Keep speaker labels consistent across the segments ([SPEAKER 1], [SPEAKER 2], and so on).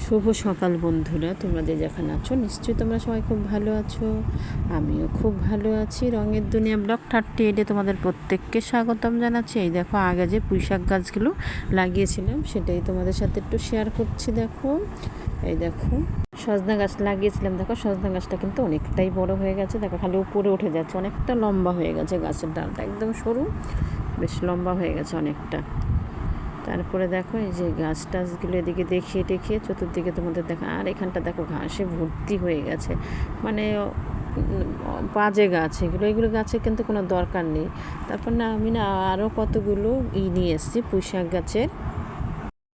[SPEAKER 1] শুভ সকাল বন্ধুরা, তোমরা যে যেখানে আছো নিশ্চয়ই তোমরা সবাই খুব ভালো আছো। আমিও খুব ভালো আছি। রঙের দুনিয়া ব্লগ 38-এ তোমাদের প্রত্যেককে স্বাগতম জানাচ্ছি। এই দেখো, আগে যে পুঁইশাক গাছগুলো লাগিয়েছিলাম সেটাই তোমাদের সাথে একটু শেয়ার করছি। দেখো, এই দেখো সজনা গাছ লাগিয়েছিলাম। দেখো, সজনা গাছটা কিন্তু অনেকটাই বড় হয়ে গেছে। দেখো, খালি উপরে উঠে যাচ্ছে, অনেকটা লম্বা হয়ে গেছে। গাছের ডালটা একদম সরু, বেশ লম্বা হয়ে গেছে অনেকটা। তারপরে দেখো, এই যে গাছ টাছগুলো এদিকে দেখিয়ে দেখিয়ে চতুর্দিকে তোমাদের দেখো, আর এখানটা দেখো ঘাসে ভর্তি হয়ে গেছে, মানে বাজে গাছ এগুলো গাছের কিন্তু কোনো দরকার নেই। তারপর না আমি না আরও কতগুলো নিয়ে এসেছি পুঁইশাক গাছের।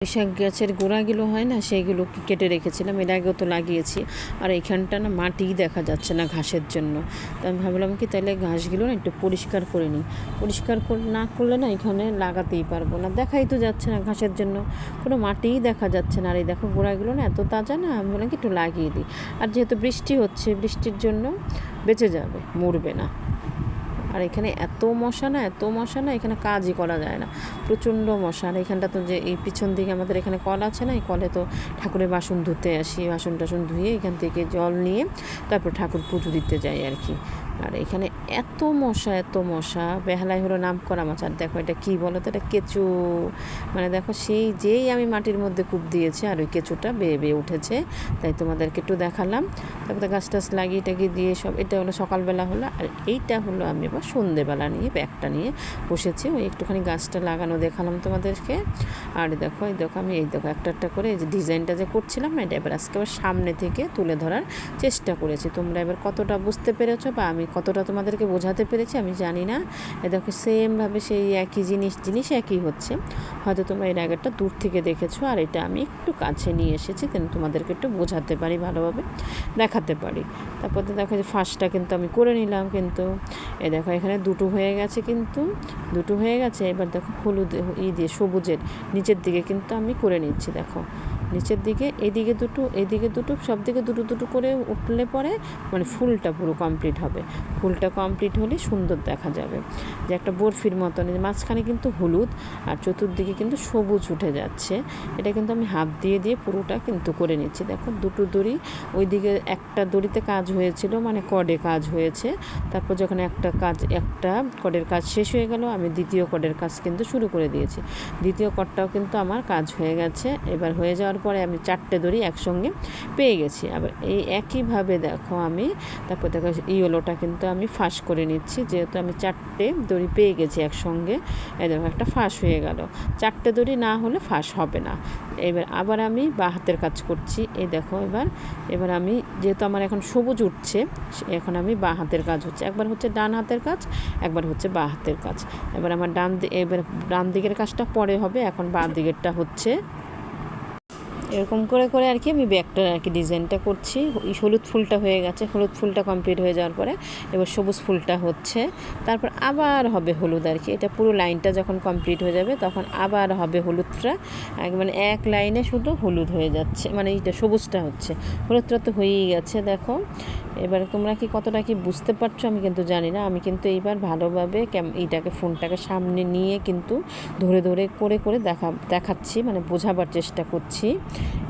[SPEAKER 1] পুঁইশাক গাছের গোড়াগুলো হয় না, সেইগুলো কেটে রেখেছিলাম, এর আগেও তো লাগিয়েছি। আর এইখানটা না মাটিই দেখা যাচ্ছে না ঘাসের জন্য। তো আমি ভাবলাম কি তাহলে ঘাসগুলো না একটু পরিষ্কার করে নিই। পরিষ্কার না করলে না এখানে লাগাতেই পারবো না, দেখাই তো যাচ্ছে না ঘাসের জন্য, কোনো মাটিই দেখা যাচ্ছে না। আর এই দেখো গোড়াগুলো না এত তাজা না, আমি বললাম কি একটু লাগিয়ে দিই। আর যেহেতু বৃষ্টি হচ্ছে, বৃষ্টির জন্য বেঁচে যাবে, মরবে না। আর এখানে এত মশা না, এখানে কাজই করা যায় না, প্রচণ্ড মশা। আর এখানটা তো যে এই পিছন দিকে আমাদের এখানে কল আছে না, এই কলে তো ঠাকুরের বাসন ধুতে আসি, বাসন টাসন ধুয়ে এখান থেকে জল নিয়ে তারপর ঠাকুর পুজো দিতে যাই আর কি। আর এখানে এত মশা, বেহালায় হলো নাম করা মাছ। আর দেখো এটা কী বলো তো, এটা কেঁচু। মানে দেখো, সেই যেই আমি মাটির মধ্যে কূপ দিয়েছি আর ওই কেঁচুটা বেয়ে বেয়ে উঠেছে, তাই তোমাদেরকে একটু দেখালাম। তারপরে গাছ টাছ লাগিয়ে টাগিয়ে দিয়ে সব, এটা হলো সকালবেলা হলো। আর এইটা হলো আমি এবার সন্ধেবেলা নিয়ে ব্যাগটা নিয়ে বসেছি, ওই একটুখানি গাছটা লাগানো দেখালাম তোমাদেরকে। আর দেখো, আমি একটা একটা করে এই যে ডিজাইনটা যে করছিলাম না, এটা এবার আজকে আবার সামনে থেকে তুলে ধরার চেষ্টা করেছি। তোমরা এবার কতটা বুঝতে পেরেছো বা আমি কতটা তোমাদেরকে বোঝাতে পেরেছি আমি জানি না। এ দেখো, সেমভাবে সেই একই জিনিস একই হচ্ছে। হয়তো তোমরা এর আগেরটা দূর থেকে দেখেছো, আর এটা আমি একটু কাছে নিয়ে এসেছি, যেন তোমাদেরকে একটু বোঝাতে পারি, ভালোভাবে দেখাতে পারি। তারপর তো দেখো যে ফার্স্টটা কিন্তু আমি করে নিলাম, কিন্তু এ দেখো এখানে দুটো হয়ে গেছে। এবার দেখো হলুদ দিয়ে সবুজের নিচের দিকে কিন্তু আমি করে নিচ্ছি। দেখো নিচের দিকে এদিকে দুটো সব দিকে দুটো করে উঠলে পরে মানে ফুলটা পুরো কমপ্লিট হবে। ফুলটা কমপ্লিট হলে সুন্দর দেখা যাবে, যে একটা বরফির মতন। মাঝখানে কিন্তু হলুদ আর চতুর্দিকে কিন্তু সবুজ উঠে যাচ্ছে। এটা কিন্তু আমি হাত দিয়ে পুরোটা কিন্তু করে নিচ্ছি। দেখো দুটো দড়ি, ওইদিকে একটা দড়িতে কাজ হয়েছিল, মানে কর্ডে কাজ হয়েছে। তারপর যখন একটা কর্ডের কাজ শেষ হয়ে গেল, আমি দ্বিতীয় কর্ডের কাজ কিন্তু শুরু করে দিয়েছি। দ্বিতীয় কর্ডটাও কিন্তু আমার কাজ হয়ে গেছে। এবার হয়ে যাওয়ার পরে আমি 4টে দড়ি একসঙ্গে পেয়ে গেছি। আবার এই একইভাবে দেখো আমি তারপর দেখো ইয়েলোটা কিন্তু আমি ফাঁস করে নিচ্ছি, যেহেতু আমি 4টে দড়ি পেয়ে গেছি একসঙ্গে। এই দেখো একটা ফাঁস হয়ে গেল, 4টে দড়ি না হলে ফাঁস হবে না। এবার আবার আমি বাঁ হাতের কাজ করছি। এই দেখো, এবার আমি যেহেতু আমার এখন সবুজ উঠছে, এখন আমি বাঁ হাতের কাজ হচ্ছে, একবার হচ্ছে ডান হাতের কাজ, একবার হচ্ছে বাঁ হাতের কাজ। এবার আমার ডান দিকের কাজটা পরে হবে, এখন বাঁ দিকেরটা হচ্ছে। এরকম করে আর কি আমি ব্যাগটার আর কি ডিজাইনটা করছি। হলুদ ফুলটা হয়ে গেছে, হলুদ ফুলটা কমপ্লিট হয়ে যাওয়ার পরে এবার সবুজ ফুলটা হচ্ছে, তারপর আবার হবে হলুদ আর কি। এটা পুরো লাইনটা যখন কমপ্লিট হয়ে যাবে তখন আবার হবে হলুদটা, মানে এক লাইনে শুধু হলুদ হয়ে যাচ্ছে, মানে এইটা সবুজটা হচ্ছে, হলুদটা তো হয়েই গেছে। দেখো এবার তোমরা কি কতটা কি বুঝতে পারছো আমি কিন্তু জানি না। আমি কিন্তু এইবার ভালোভাবে ফোনটাকে সামনে নিয়ে কিন্তু ধরে করে দেখাচ্ছি, মানে বোঝাবার চেষ্টা করছি।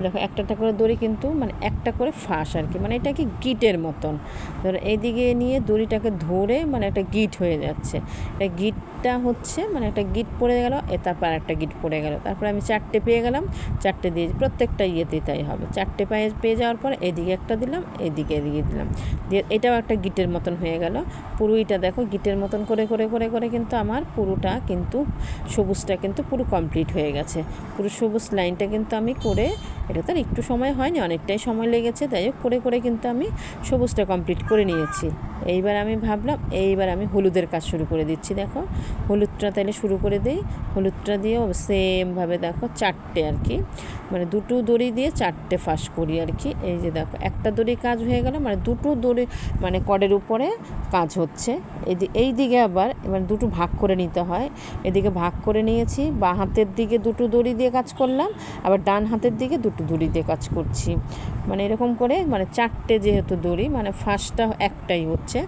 [SPEAKER 1] দেখো একটা করে দড়ি কিন্তু মানে একটা করে ফাঁস আর কি, মানে এটা কি গিটের মতন। ধরো এইদিকে নিয়ে দড়িটাকে ধরে মানে একটা গিট হয়ে যাচ্ছে। এটা গিটটা হচ্ছে মানে একটা গিট পড়ে গেল, তারপর একটা গিট পড়ে গেল, তারপর আমি 4টে পেয়ে গেলাম। 4টে দিয়ে প্রত্যেকটা ইয়েতেই তাই হবে। 4টে পেয়ে যাওয়ার পর এদিকে একটা দিলাম, এদিকে দিলাম, দিয়ে এটাও একটা গিটের মতন হয়ে গেল। পুরোটা দেখো গিটের মতন করে কিন্তু আমার পুরোটা কিন্তু সবুজটা কিন্তু পুরো কমপ্লিট হয়ে গেছে। পুরো সবুজ লাইনটা কিন্তু আমি করে, এটা তো একটু সময় হয়নি, অনেকটাই সময় লেগেছে, তাই হোক করে কিন্তু আমি সবুজটা কমপ্লিট করে নিয়েছি। এইবার আমি ভাবলাম এইবার আমি হলুদের কাজ শুরু করে দিচ্ছি। দেখো হলুদটা তাহলে শুরু করে দিই। হলুদটা দিয়েও সেমভাবে দেখো 4টে আর কি, মানে দুটো দড়ি দিয়ে 4টে ফাঁস করি আর কি। এই যে দেখো একটা দড়ি কাজ হয়ে গেল, মানে দুটো দড়ি মানে কর্ডের উপরে কাজ হচ্ছে। এই দিকে আবার এবার দুটো ভাগ করে নিতে হয়। এদিকে ভাগ করে নিয়েছি, বাঁ হাতের দিকে দুটো দড়ি দিয়ে কাজ করলাম, আবার ডান হাতের দিকে দুটো দড়ি দিয়ে কাজ করছি। মানে এরকম করে মানে 4টে যেহেতু দড়ি, মানে ফাঁসটা একটাই হচ্ছে,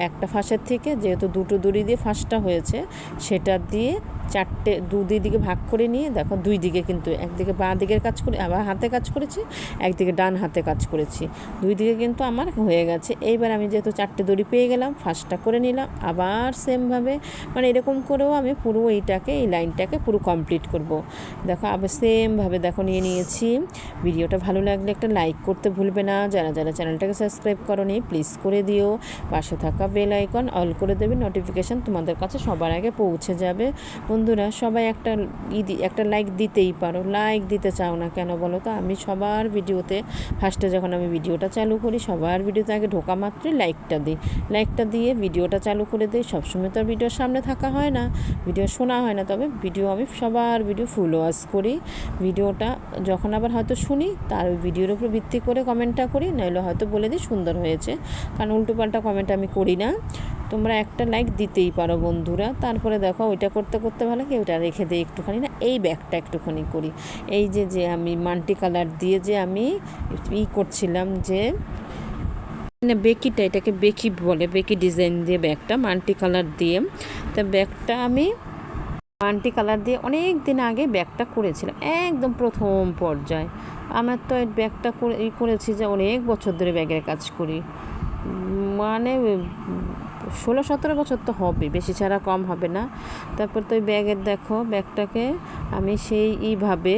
[SPEAKER 1] একটা ফাঁসের থেকে যেহেতু দুটো দড়ি দিয়ে ফাঁসটা হয়েছে, সেটা দিয়ে 4টে দুই দিকে ভাগ করে নিয়ে দেখো দুই দিকে কিন্তু একদিকে একদিকে বাঁ দিকের কাজ করে আবার হাতে কাজ করেছি, একদিকে ডান হাতে কাজ করেছি, দুই দিকে কিন্তু আমার হয়ে গেছে। এইবার আমি যেহেতু 4টে দড়ি পেয়ে গেলাম, ফার্স্টটা করে নিলাম, আবার সেমভাবে মানে এরকম করেও আমি পুরো এই লাইনটাকে পুরো কমপ্লিট করব। দেখো আবার সেমভাবে দেখো নিয়ে নিয়েছি। ভিডিওটা ভালো লাগলে একটা লাইক করতে ভুলবে না, যারা যারা চ্যানেলটাকে সাবস্ক্রাইব করোনি প্লিজ করে দিও, পাশে থাকা বেল আইকন অল করে দেবে, নোটিফিকেশান তোমাদের কাছে সবার আগে পৌঁছে যাবে। বন্ধুরা সবাই একটা লাইক দিতেই পারো, লাইক দিতে চাও না কেন বলো তো? আমি সবার ভিডিওতে ফার্স্টে যখন আমি ভিডিওটা চালু করি, সবার ভিডিওতে আগে ঢোকা মাত্রই লাইকটা দিয়ে ভিডিওটা চালু করে দিই। সবসময় তো আর ভিডিওর সামনে থাকা হয় না, ভিডিও শোনা হয় না, তবে আমি সবার ভিডিও ফুল ওয়াচ করি। ভিডিওটা যখন আবার হয়তো শুনি, তার ওই ভিডিওর উপর ভিত্তি করে কমেন্টটা করি, নইলে হয়তো বলে দিই সুন্দর হয়েছে, কারণ উল্টোপাল্টা কমেন্ট আমি করি না। তোমরা একটা লাইক দিতেই পারো বন্ধুরা। তারপরে দেখো ওইটা করতে করতে ভালো লাগে, ওইটা রেখে দিই একটুখানি, না এই ব্যাগটা একটুখানি করি। এই যে আমি মাল্টি কালার দিয়ে যে আমি করছিলাম, যে বেকিটা, এটাকে বেকি বলে, বেকি ডিজাইন দিয়ে ব্যাগটা মাল্টি কালার দিয়ে, তা ব্যাগটা আমি মাল্টি কালার দিয়ে অনেক দিন আগে ব্যাগটা করেছিলাম, একদম প্রথম পর্যায়ে। আমার তো এই ব্যাগটা করেছি যে অনেক বছর ধরে ব্যাগের কাজ করি, মানে 16-17 বছর তো হবে, বেশি ছাড়া কম হবে না। তারপর তো ওই দেখো ব্যাগটাকে আমি এইভাবে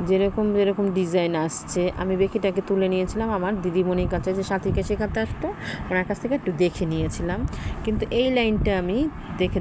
[SPEAKER 1] যেরকম ডিজাইন আসছে, আমি বেকিটাকে তুলে নিয়েছিলাম আমার দিদিমণির কাছে, যে সাথীকে শেখাতে আসতো, ওনার কাছ থেকে একটু দেখে নিয়েছিলাম। কিন্তু এই লাইনটা আমি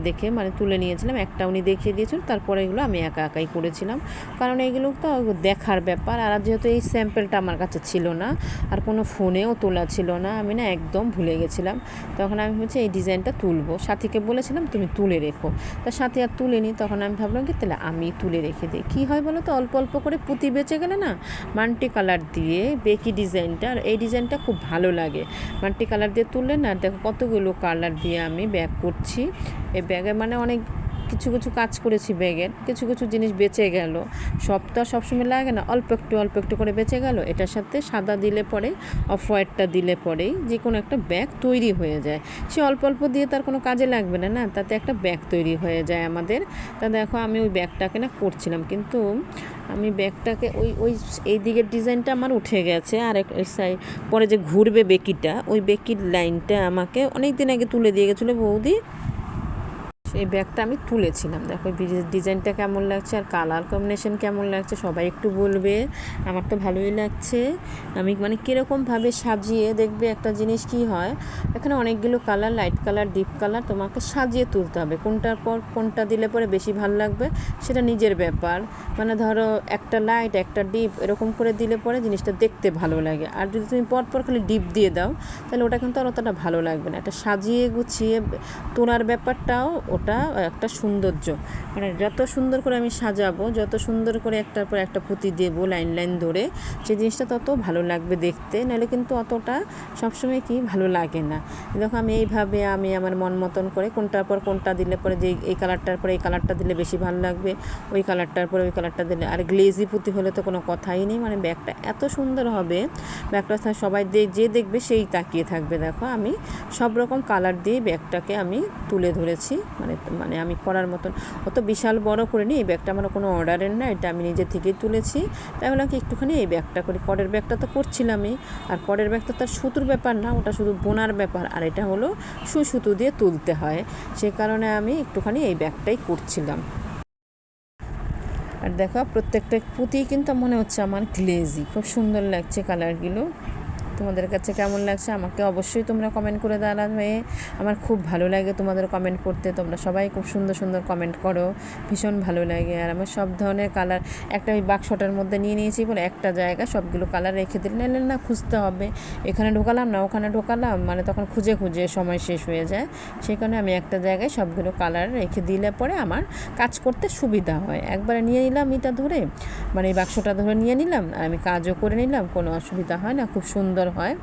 [SPEAKER 1] দেখে মানে তুলে নিয়েছিলাম, একটা উনি দেখিয়ে দিয়েছিল, তারপরে এগুলো আমি একাই করেছিলাম, কারণ এগুলো তো দেখার ব্যাপার। আর যেহেতু এই স্যাম্পেলটা আমার কাছে ছিল না, আর কোনো ফোনেও তোলা ছিল না, আমি না একদম ভুলে গেছিলাম, তখন আমি হচ্ছে এই ডিজাইনটা তুলবো, সাথীকে বলেছিলাম তুমি তুলে রেখো, তা সাথী আর তুলেনি। তখন আমি ভাবলাম কি তাহলে আমি তুলে রেখে দিই, কী হয় বলো তো, অল্প অল্প করে পুঁতি বেঁচে গেলে না, মাল্টি কালার দিয়ে বেকি ডিজাইনটা, আর এই ডিজাইনটা খুব ভালো লাগে মাল্টি কালার দিয়ে তুললে না। দেখো কতগুলো কালার দিয়ে আমি ব্যাগ করছি, এই ব্যাগে মানে অনেক কিছু কাজ করেছি, ব্যাগের কিছু জিনিস বেঁচে গেল, সব তো আর সবসময় লাগে না, অল্প একটু করে বেঁচে গেল। এটার সাথে সাদা দিলে পরেই, অফ হোয়াইটটা দিলে পরেই যে কোনো একটা ব্যাগ তৈরি হয়ে যায়। সে অল্প দিয়ে তার কোনো কাজে লাগবে না, তাতে একটা ব্যাগ তৈরি হয়ে যায় আমাদের। তা দেখো আমি ওই ব্যাগটাকে না করছিলাম, কিন্তু আমি ব্যাগটাকে এই দিকের ডিজাইনটা আমার উঠে গেছে, আর পরে যে ঘুরবে বেকিটা, ওই বেকির লাইনটা আমাকে অনেক দিন আগে তুলে দিয়ে গেছিলো বৌদি, এই ব্যাগটা আমি তুলেছিলাম। দেখো ডিজাইনটা কেমন লাগছে আর কালার কম্বিনেশন কেমন লাগছে সবাই একটু বলবে। আমার তো ভালোই লাগছে। আমি মানে কীরকমভাবে সাজিয়ে দেখবে একটা জিনিস কি হয়, এখানে অনেকগুলো colour, light colour, deep colour, তোমাকে সাজিয়ে তুলতে হবে, কোনটার পর কোনটা দিলে পরে বেশি ভালো লাগবে সেটা নিজের ব্যাপার। মানে ধরো একটা লাইট একটা ডিপ এরকম করে দিলে পরে জিনিসটা দেখতে ভালো লাগে, আর যদি তুমি পরপর খালি ডিপ দিয়ে দাও তাহলে ওটা কিন্তু আর অতটা ভালো লাগবে না। এটা সাজিয়ে গুছিয়ে তোলার ব্যাপারটাও ওটা একটা সৌন্দর্য, মানে যত সুন্দর করে আমি সাজাবো, যত সুন্দর করে একটার পর একটা পুঁতি দেবো লাইন ধরে, সেই জিনিসটা তত ভালো লাগবে দেখতে, নাহলে কিন্তু অতটা সবসময় কি ভালো লাগে না। দেখো আমি এইভাবে আমি আমার মন মতন করে কোনটার পর কোনটা দিলে পরে, যে এই কালারটার পরে এই কালারটা দিলে বেশি ভালো লাগবে, ওই কালারটার পরে ওই কালারটা দিলে, আর গ্লেজি পুঁতি হলে তো কোনো কথাই নেই, মানে ব্যাগটা এত সুন্দর হবে, ব্যাগটা সবাই যে দেখবে সেই তাকিয়ে থাকবে। দেখো আমি সব রকম কালার দিয়ে ব্যাগটাকে আমি তুলে ধরেছি, মানে আমি করার মতন অত বিশাল বড় করে নিই, এই ব্যাগটা আমার কোনো অর্ডারের না, এটা আমি নিজে থেকেই তুলেছি। তাই বললাম কি একটুখানি এই ব্যাগটা করি। করের ব্যাগটা তো করছিলামই, আর করের ব্যাগটা তার সুতোর ব্যাপার না, ওটা শুধু বোনার ব্যাপার, আর এটা হলো সুতো দিয়ে তুলতে হয়, সে কারণে আমি একটুখানি এই ব্যাগটাই করছিলাম। আর দেখো প্রত্যেকটা পুঁতি কিন্তু মনে হচ্ছে আমার গ্লেজি, খুব সুন্দর লাগছে কালারগুলো। তোমাদের কাছে কেমন লাগছে আমাকে অবশ্যই তোমরা কমেন্ট করে জানাবে, আমার খুব ভালো লাগে তোমাদের কমেন্ট করতে, তোমরা সবাই খুব সুন্দর কমেন্ট করো, ভীষণ ভালো লাগে। আর আমার সব ধরনের কালার একটা ওই বাক্সটার মধ্যে নিয়েছি বলে একটা জায়গা সবগুলো কালার রেখে দিলে না খুঁজতে হবে, এখানে ঢোকালাম না ওখানে ঢোকালাম, মানে তখন খুঁজে সময় শেষ হয়ে যায়, সেই কারণে আমি একটা জায়গায় সবগুলো কালার রেখে দিলে পরে আমার কাজ করতে সুবিধা হয়। একবারে নিয়ে নিলাম এটা ধরে, মানে এই বাক্সটা ধরে নিয়ে নিলাম, আর আমি কাজও করে নিলাম, কোনো অসুবিধা হয় না, খুব সুন্দর সুন্দর হয়।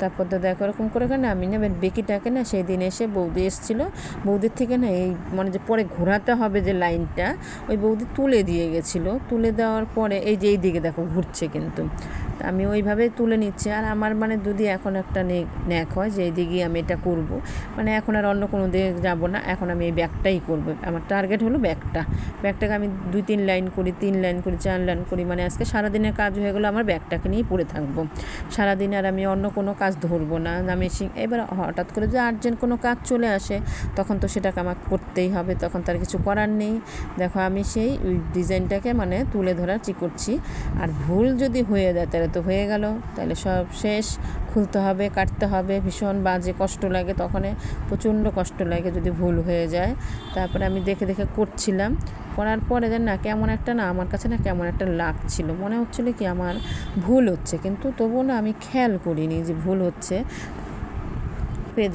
[SPEAKER 1] তারপর তো দেখো এরকম করে না আমি না বেকিটাকে না সেই দিন এসে বৌদি এসেছিলো, বৌদির থেকে না এই মানে যে পরে ঘোরাতে হবে যে লাইনটা, ওই বৌদি তুলে দিয়ে গেছিলো। তুলে দেওয়ার পরে এই যে এই দিকে দেখো ঘুরছে, কিন্তু আমি ওইভাবেই তুলে নিচ্ছি। আর আমার মানে যদি এখন একটা ন্যাক হয় যে এই দিকে আমি এটা করব, মানে এখন আর অন্য কোনো দিকে যাবো না, এখন আমি এই ব্যাগটাই করবো। আমার টার্গেট হলো ব্যাগটাকে আমি 2-3 লাইন করি, 3 লাইন করি, 4 লাইন করি, মানে আজকে সারাদিনের কাজ হয়ে গেলো, আমার ব্যাগটাকে নিয়েই পড়ে থাকবো সারাদিন। আর আমি অন্য কোনো কাজ ধরবো না। আমি এবার হঠাৎ করে যে আর্জেন্ট কোনো কাজ চলে আসে, তখন তো সেটাকে আমাকে করতেই হবে, তখন তার কিছু করার নেই। দেখো আমি সেই ওই ডিজাইনটাকে মানে তুলে ধরার করছি। আর ভুল যদি হয়ে যায় তাহলে তো হয়ে গেল, তাহলে সব শেষ। খুলতে হবে, কাটতে হবে, ভীষণ বাজে কষ্ট লাগে, তখন প্রচণ্ড কষ্ট লাগে যদি ভুল হয়ে যায়। তারপরে আমি দেখে দেখে করছিলাম, করার পরে না কেমন একটা না আমার কাছে না কেমন একটা লাগছিল, মনে হচ্ছিলো কি আমার ভুল হচ্ছে, কিন্তু তবুও না আমি খেয়াল করিনি যে ভুল হচ্ছে।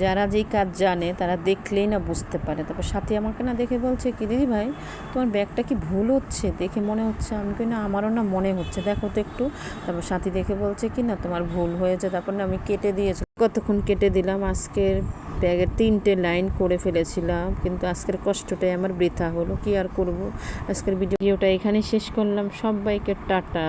[SPEAKER 1] যারা যেই কাজ জানে তারা দেখলেই না বুঝতে পারে। তারপর সাথী আমাকে না দেখে বলছে কি দিদি ভাই তোমার ব্যাগটা কি ভুল হচ্ছে, দেখে মনে হচ্ছে। আমি কই না আমারও না মনে হচ্ছে, দেখো তো একটু। তারপর সাথী দেখে বলছে কি না তোমার ভুল হয়েছে। তারপর না আমি কেটে দিয়েছি, কতক্ষণ কেটে দিলাম। আজকের ব্যাগের 3টে লাইন করে ফেলেছিলাম, কিন্তু আজকের কষ্টটাই আমার বৃথা হলো, কি আর করব। আজকের ভিডিওটা এখানেই শেষ করলাম। সবাইকে টাটা।